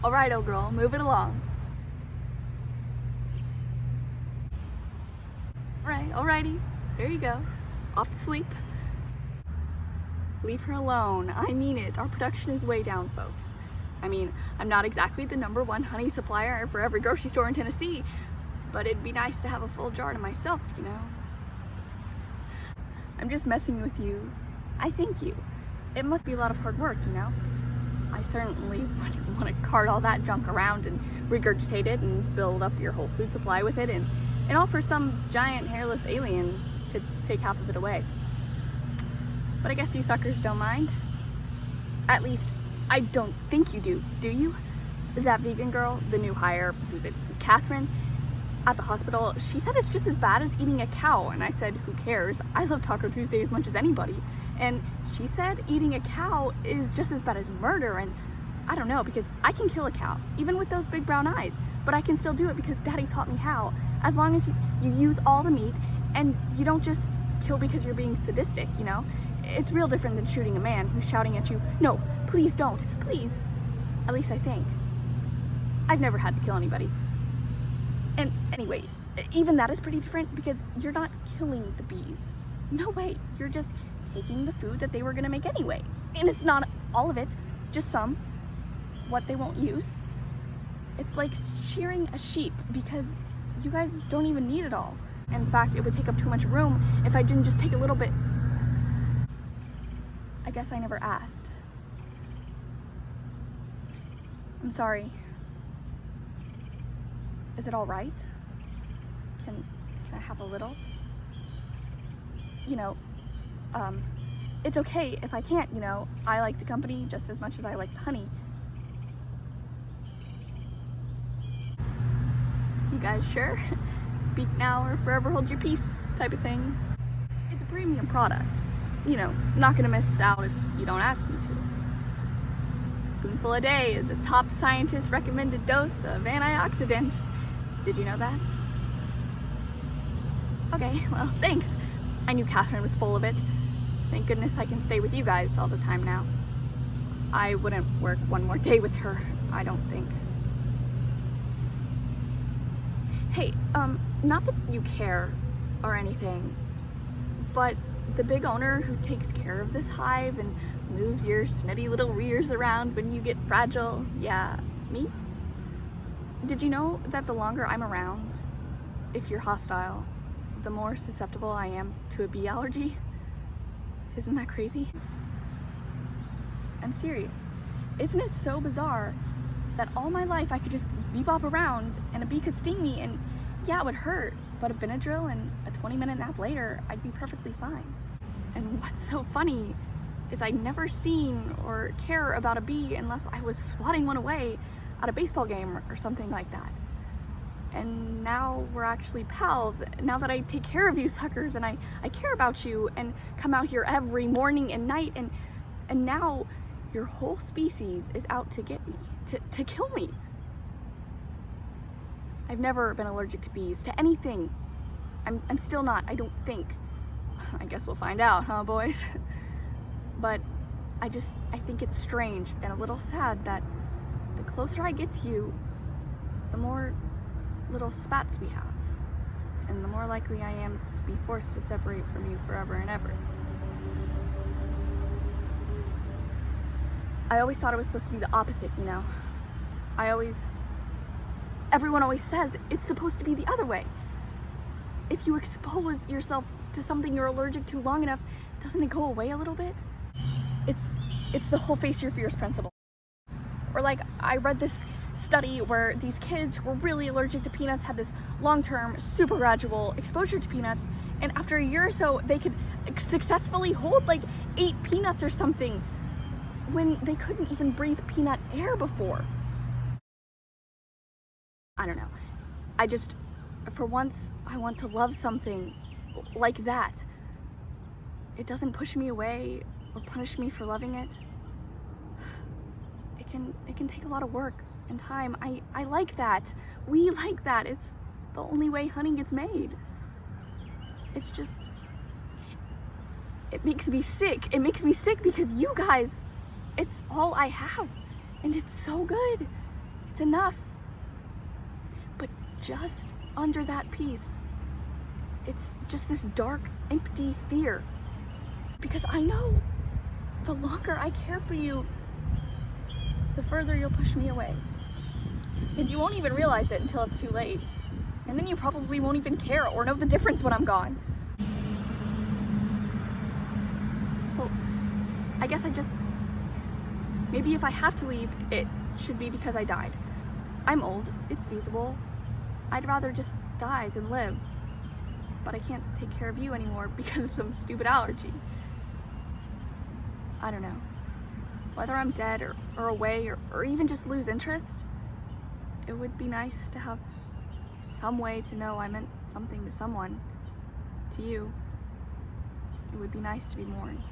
All right, old girl, move it along. All right, alrighty. There you go. Off to sleep. Leave her alone. I mean it. Our production is way down, folks. I mean, I'm not exactly the #1 honey supplier for every grocery store in Tennessee, but it'd be nice to have a full jar to myself, you know? I'm just messing with you. I thank you. It must be a lot of hard work, you know? I certainly wouldn't want to cart all that junk around and regurgitate it and build up your whole food supply with it and all for some giant hairless alien to take half of it away. But I guess you suckers don't mind. At least, I don't think you do you? That vegan girl, the new hire, who's it, Catherine, at the hospital, she said it's just as bad as eating a cow, and I said, who cares? I love Taco Tuesday as much as anybody. And she said eating a cow is just as bad as murder, and I don't know, because I can kill a cow, even with those big brown eyes, but I can still do it because Daddy taught me how, as long as you use all the meat, and you don't just kill because you're being sadistic, you know? It's real different than shooting a man who's shouting at you, no, please don't, please. At least I think. I've never had to kill anybody. And anyway, even that is pretty different because you're not killing the bees. No way, you're just taking the food that they were gonna make anyway. And it's not all of it, just some, what they won't use. It's like shearing a sheep because you guys don't even need it all. In fact, it would take up too much room if I didn't just take a little bit. I guess I never asked. I'm sorry. Is it all right? Can I have a little? You know, it's okay if I can't, you know. I like the company just as much as I like the honey. You guys sure? Speak now or forever hold your peace type of thing. It's a premium product. You know, not gonna miss out if you don't ask me to. A spoonful a day is a top scientist recommended dose of antioxidants. Did you know that? Okay, well, thanks. I knew Catherine was full of it. Thank goodness I can stay with you guys all the time now. I wouldn't work one more day with her, I don't think. Hey, not that you care or anything, but the big owner who takes care of this hive and moves your snitty little rears around when you get fragile, yeah, me? Did you know that the longer I'm around, if you're hostile, the more susceptible I am to a bee allergy? Isn't that crazy? I'm serious. Isn't it so bizarre that all my life I could just bebop around and a bee could sting me and yeah, it would hurt, but a Benadryl and a 20-minute nap later, I'd be perfectly fine. And what's so funny is I'd never seen or care about a bee unless I was swatting one away at a baseball game or something like that. And now we're actually pals, now that I take care of you suckers and I care about you and come out here every morning and night and now your whole species is out to get me, to kill me. I've never been allergic to bees, to anything. I'm still not, I don't think. I guess we'll find out, huh, boys? But I think it's strange and a little sad that the closer I get to you, the more little spats we have, and the more likely I am to be forced to separate from you forever and ever. I always thought it was supposed to be the opposite, you know? Everyone always says it's supposed to be the other way. If you expose yourself to something you're allergic to long enough, doesn't it go away a little bit? It's the whole face your fears principle. Or like, I read this study where these kids who were really allergic to peanuts had this long-term, super gradual exposure to peanuts, and after a year or so, they could successfully hold like 8 peanuts or something when they couldn't even breathe peanut air before. I don't know. For once, I want to love something like that. It doesn't push me away or punish me for loving it. It can take a lot of work and time. I like that. We like that. It's the only way honey gets made. It's just, it makes me sick. It makes me sick because you guys, it's all I have. And it's so good. It's enough. But just under that peace, it's just this dark, empty fear. Because I know the longer I care for you, the further you'll push me away. And you won't even realize it until it's too late. And then you probably won't even care or know the difference when I'm gone. So, I guess maybe if I have to leave, it should be because I died. I'm old, it's feasible. I'd rather just die than live. But I can't take care of you anymore because of some stupid allergy. I don't know. Whether I'm dead or away or even just lose interest, it would be nice to have some way to know I meant something to someone, to you. It would be nice to be mourned.